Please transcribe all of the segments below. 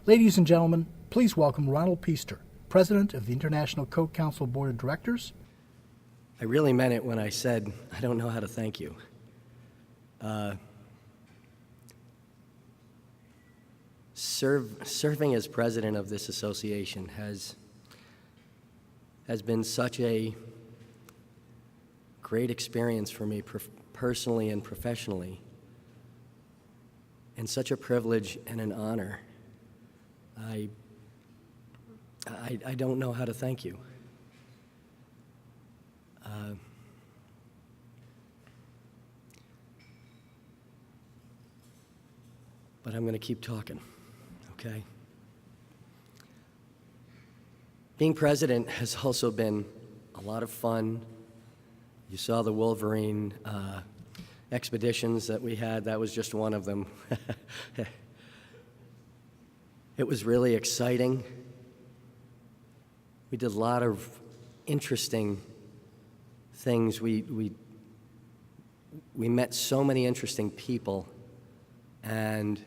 Ladies and gentlemen, please welcome Ronald Piester, President of the International Coke Council Board of Directors. I really meant it when I said I don't know how to thank you. Serving as president of this association has been such a great experience for me personally and professionally, and such a privilege and an honor. I don't know how to thank you. But I'm going to keep talking, okay? Being president has also been a lot of fun. You saw the Wolverine expeditions that we had. That was just one of them. It was really exciting. We did a lot of interesting things. We met so many interesting people, and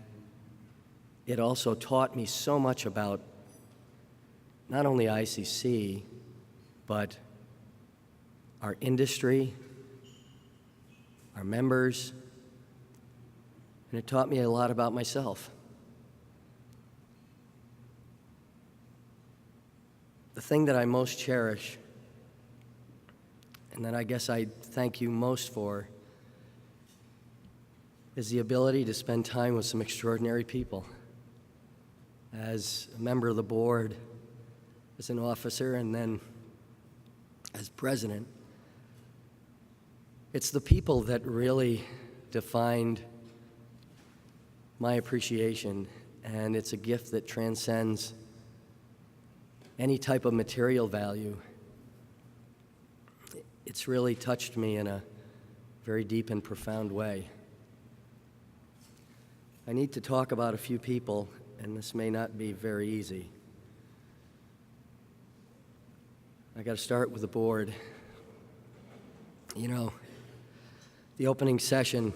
it also taught me so much about not only ICC, but our industry, our members, and it taught me a lot about myself. The thing that I most cherish, and that I guess I thank you most for, is the ability to spend time with some extraordinary people. As a member of the board, as an officer, and then as president, it's the people that really defined my appreciation, and it's a gift that transcends any type of material value. It's really touched me in a very deep and profound way. I need to talk about a few people, and this may not be very easy. I got to start with the board. You know, the opening session,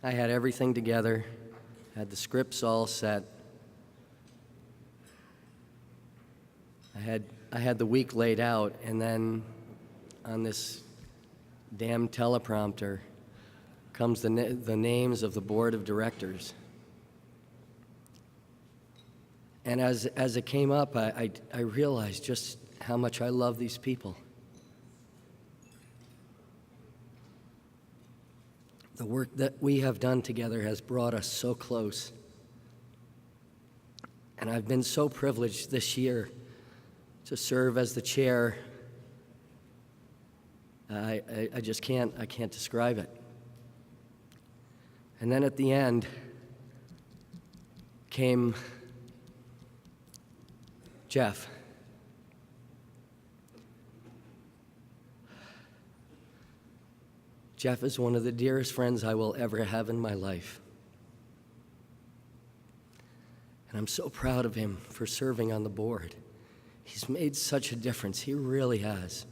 I had everything together, had the scripts all set. I had the week laid out, and then on this damn teleprompter comes the names of the board of directors. And as it came up, I realized just how much I love these people. The work that we have done together has brought us so close. And I've been so privileged this year to serve as the chair. I just can't describe it. And then at the end came Jeff. Jeff is one of the dearest friends I will ever have in my life. And I'm so proud of him for serving on the board. He's made such a difference. He really has.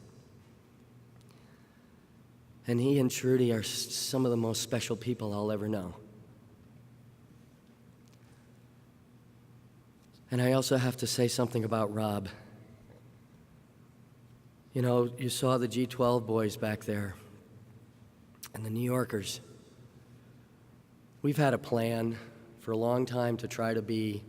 And he and Trudy are some of the most special people I'll ever know. And I also have to say something about Rob. You know, you saw the G12 boys back there and the New Yorkers. We've had a plan for a long time to try to be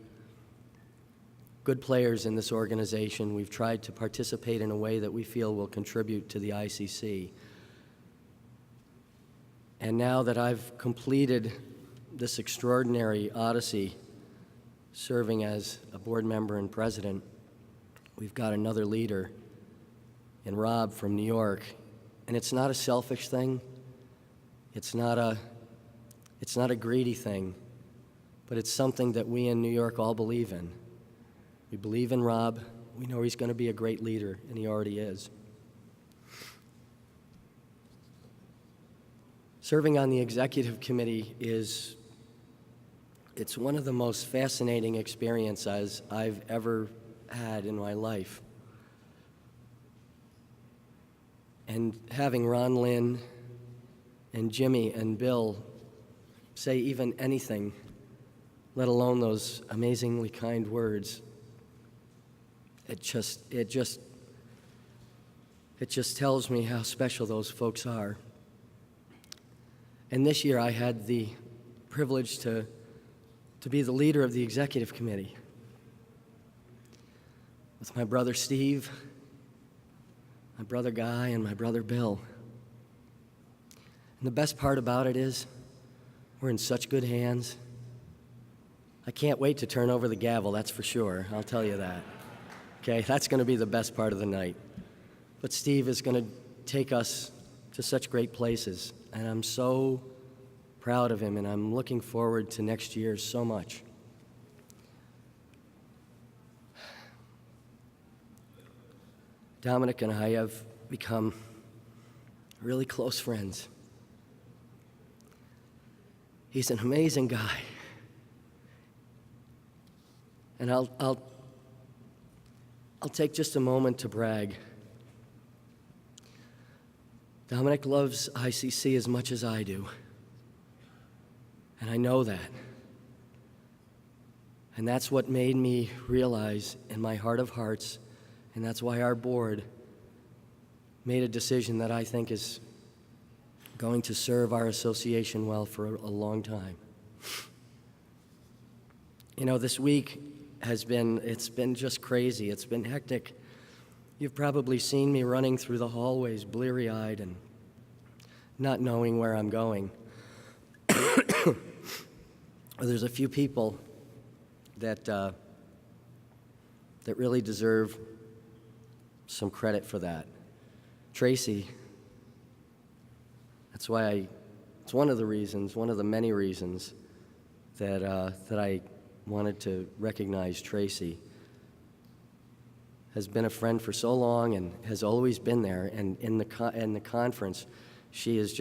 good players in this organization. We've tried to participate in a way that we feel will contribute to the ICC. And now that I've completed this extraordinary odyssey, serving as a board member and president, we've got another leader in Rob from New York. And it's not a selfish thing. It's not a greedy thing, but it's something that we in New York all believe in. We believe in Rob. We know he's going to be a great leader, and he already is. Serving on the executive committee it's one of the most fascinating experiences I've ever had in my life. And having Ron Lynn and Jimmy and Bill say even anything let alone those amazingly kind words. It just tells me how special those folks are. And this year I had the privilege to be the leader of the executive committee with my brother Steve, my brother Guy, and my brother Bill. And the best part about it is we're in such good hands. I can't wait to turn over the gavel, that's for sure. I'll tell you that. Okay, that's going to be the best part of the night. But Steve is going to take us to such great places, and I'm so proud of him, and I'm looking forward to next year so much. Dominic and I have become really close friends. He's an amazing guy. And I'll take just a moment to brag. Dominic loves ICC as much as I do. And I know that. And that's what made me realize in my heart of hearts, and that's why our board made a decision that I think is going to serve our association well for a long time. You know, this week it's been just crazy. It's been hectic. You've probably seen me running through the hallways, bleary-eyed and not knowing where I'm going. There's a few people that really deserve some credit for that. Tracy, it's one of the many reasons that I wanted to recognize Tracy. Has been a friend for so long and has always been there. And in the conference, she's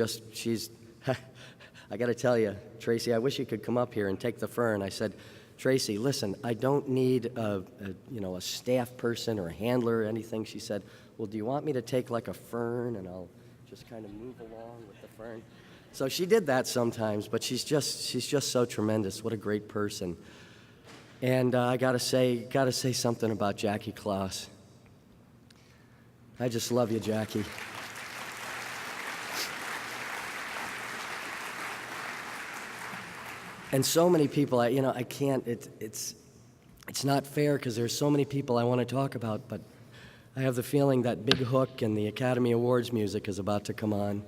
I got to tell you, Tracy, I wish you could come up here and take the fern. I said, Tracy, listen, I don't need a staff person or a handler or anything. She said, well, do you want me to take like a fern and I'll just kind of move along with the fern? So she did that sometimes, but she's just so tremendous. What a great person. And I gotta say something about Jackie Klaus. I just love you, Jackie. And so many people, I can't. It's not fair because there's so many people I want to talk about, but I have the feeling that Big Hook and the Academy Awards music is about to come on.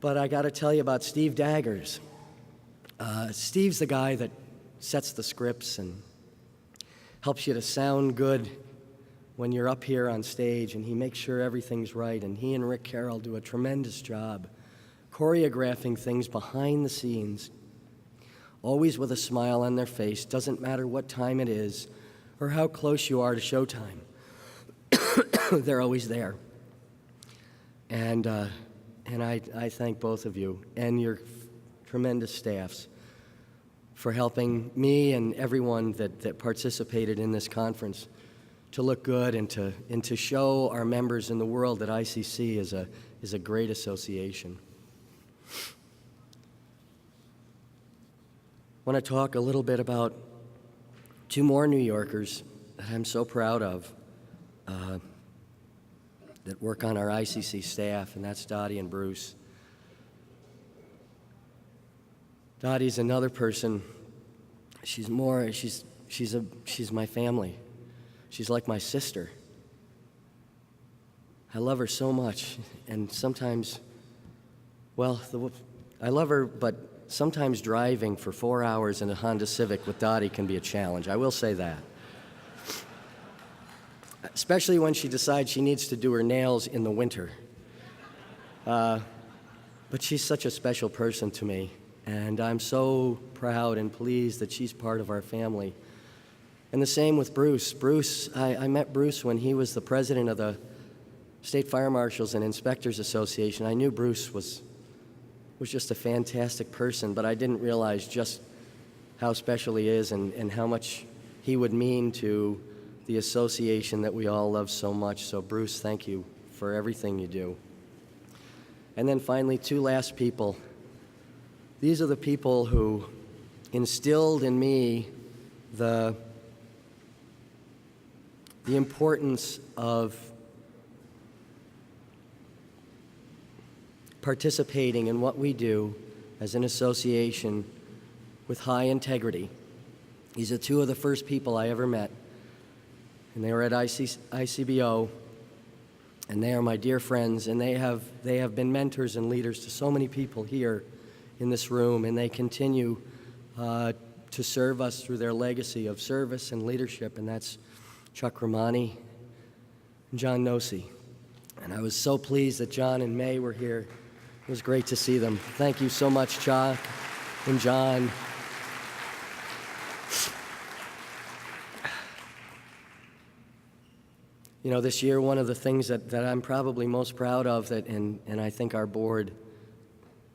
But I got to tell you about Steve Daggers. Steve's the guy that sets the scripts and helps you to sound good when you're up here on stage, and he makes sure everything's right. And he and Rick Carroll do a tremendous job choreographing things behind the scenes, always with a smile on their face. Doesn't matter what time it is or how close you are to showtime. They're always there. And I thank both of you and your tremendous staffs for helping me and everyone that participated in this conference to look good and to show our members in the world that ICC is a great association. I want to talk a little bit about two more New Yorkers that I'm so proud of that work on our ICC staff, and that's Dottie and Bruce. Dottie's another person. She's my family. She's like my sister. I love her so much, and sometimes, I love her, but sometimes driving for 4 hours in a Honda Civic with Dottie can be a challenge. I will say that. Especially when she decides she needs to do her nails in the winter. But she's such a special person to me, and I'm so proud and pleased that she's part of our family. And the same with Bruce. I met Bruce when he was the president of the State Fire Marshals and Inspectors Association. I knew Bruce was just a fantastic person, but I didn't realize just how special he is and how much he would mean to the association that we all love so much. So Bruce, thank you for everything you do. And then finally, two last people. These are the people who instilled in me the importance of participating in what we do as an association with high integrity. These are two of the first people I ever met, and they were at ICBO, and they are my dear friends, and they have been mentors and leaders to so many people here in this room, and they continue to serve us through their legacy of service and leadership, and that's Chuck Romani and John Nosey. And I was so pleased that John and May were here. It was great to see them. Thank you so much, Chuck and John. You know, this year, one of the things that I'm probably most proud of, and I think our board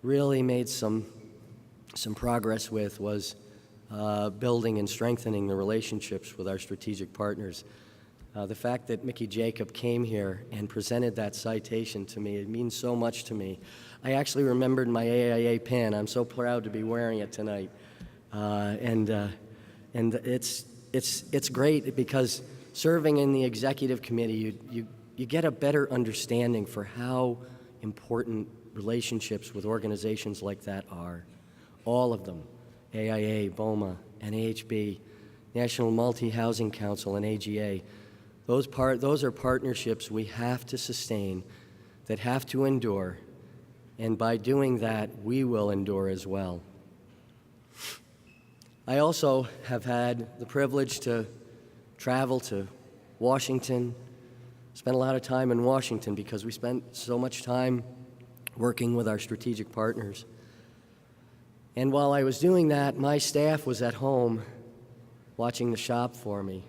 really made some progress with, was building and strengthening the relationships with our strategic partners. The fact that Mickey Jacob came here and presented that citation to me, it means so much to me. I actually remembered my AIA pin. I'm so proud to be wearing it tonight. And it's great because serving in the executive committee, you get a better understanding for how important relationships with organizations like that are. All of them, AIA, BOMA, NAHB, National Multi-Housing Council, and AGA. Those are partnerships we have to sustain, that have to endure, and by doing that, we will endure as well. I also have had the privilege to travel to Washington, spent a lot of time in Washington because we spent so much time working with our strategic partners. And while I was doing that, my staff was at home watching the shop for me.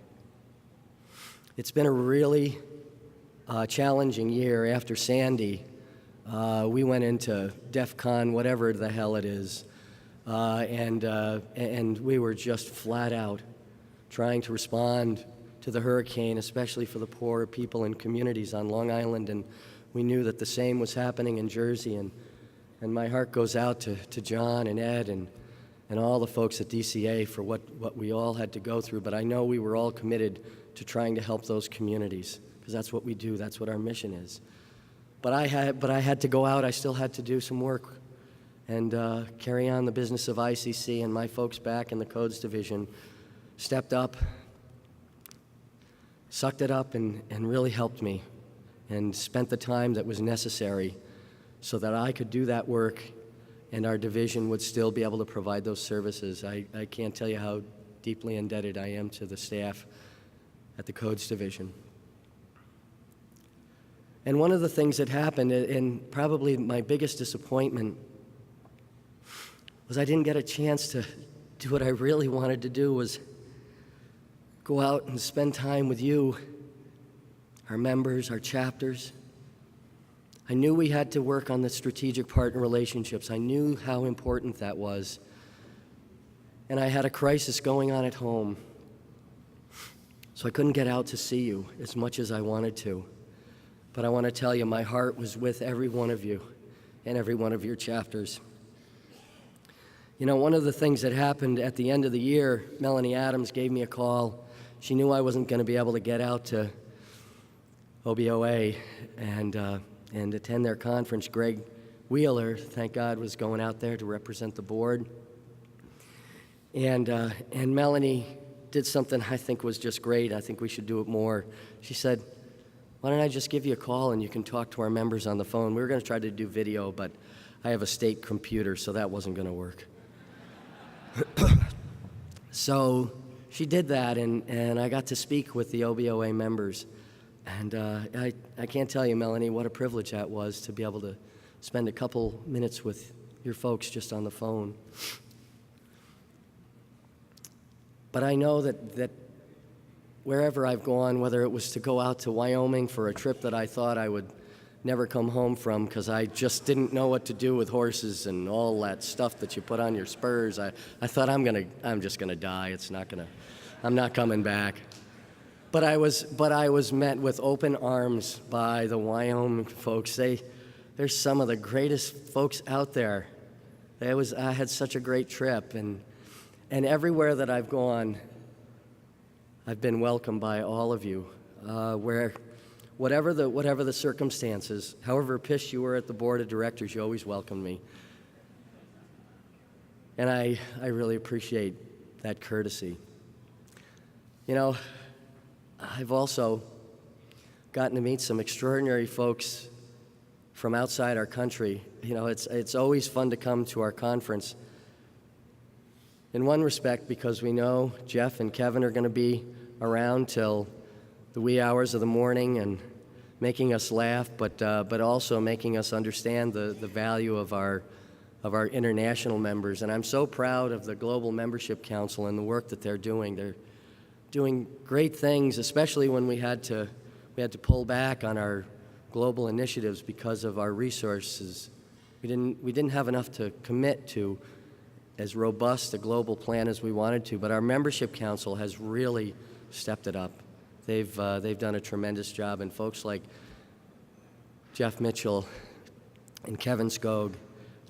It's been a really challenging year after Sandy. We went into DEFCON, whatever the hell it is, and we were just flat out trying to respond to the hurricane, especially for the poor people and communities on Long Island, and we knew that the same was happening in Jersey, and my heart goes out to John and Ed and all the folks at DCA for what we all had to go through, but I know we were all committed to trying to help those communities, because that's what we do, that's what our mission is. But I had to go out, I still had to do some work and carry on the business of ICC, and my folks back in the Codes Division stepped up, sucked it up, and really helped me and spent the time that was necessary so that I could do that work and our division would still be able to provide those services. I can't tell you how deeply indebted I am to the staff at the Codes Division. And one of the things that happened, and probably my biggest disappointment, was I didn't get a chance to do what I really wanted to do, was go out and spend time with you, our members, our chapters. I knew we had to work on the strategic partner relationships. I knew how important that was. And I had a crisis going on at home, so I couldn't get out to see you as much as I wanted to. But I want to tell you, my heart was with every one of you and every one of your chapters. You know, one of the things that happened at the end of the year, Melanie Adams gave me a call. She knew I wasn't going to be able to get out to OBOA and attend their conference. Greg Wheeler, thank God, was going out there to represent the board. And Melanie did something I think was just great. I think we should do it more. She said, why don't I just give you a call and you can talk to our members on the phone. We were going to try to do video, but I have a state computer, so that wasn't going to work. So she did that, and I got to speak with the OBOA members. And I can't tell you, Melanie, what a privilege that was to be able to spend a couple minutes with your folks just on the phone. But I know that wherever I've gone, whether it was to go out to Wyoming for a trip that I thought I would never come home from because I just didn't know what to do with horses and all that stuff that you put on your spurs, I thought I'm just gonna die. I'm not coming back. But I was met with open arms by the Wyoming folks. They're some of the greatest folks out there. I had such a great trip, and And everywhere that I've gone, I've been welcomed by all of you, whatever the circumstances, however pissed you were at the board of directors, you always welcomed me. And I really appreciate that courtesy. You know, I've also gotten to meet some extraordinary folks from outside our country. You know, it's always fun to come to our conference. In one respect, because we know Jeff and Kevin are going to be around till the wee hours of the morning and making us laugh, but also making us understand the value of our international members. And I'm so proud of the Global Membership Council and the work that they're doing. They're doing great things, especially when we had to pull back on our global initiatives because of our resources. We didn't have enough to commit to as robust a global plan as we wanted to, but our membership council has really stepped it up. They've done a tremendous job, and folks like Jeff Mitchell and Kevin Skog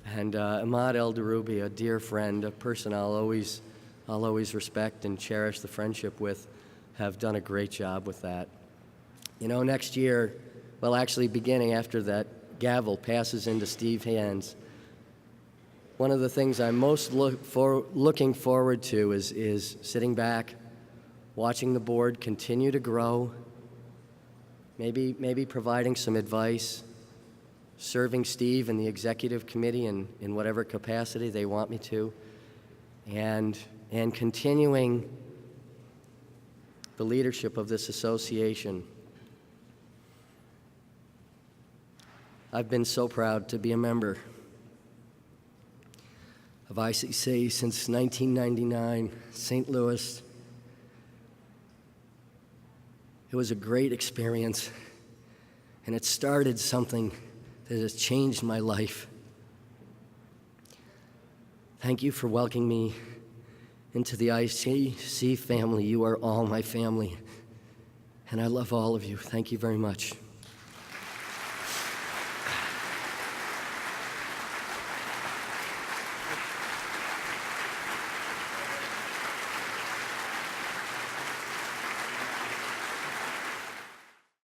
and Ahmad El-Daroubi, a dear friend, a person I'll always respect and cherish the friendship with, have done a great job with that. You know, next year, well, actually beginning after that gavel passes into Steve's hands, one of the things I'm most looking forward to is sitting back, watching the board continue to grow, maybe providing some advice, serving Steve and the executive committee in whatever capacity they want me to, and continuing the leadership of this association. I've been so proud to be a member of ICC since 1999, St. Louis. It was a great experience, and it started something that has changed my life. Thank you for welcoming me into the ICC family. You are all my family, and I love all of you. Thank you very much.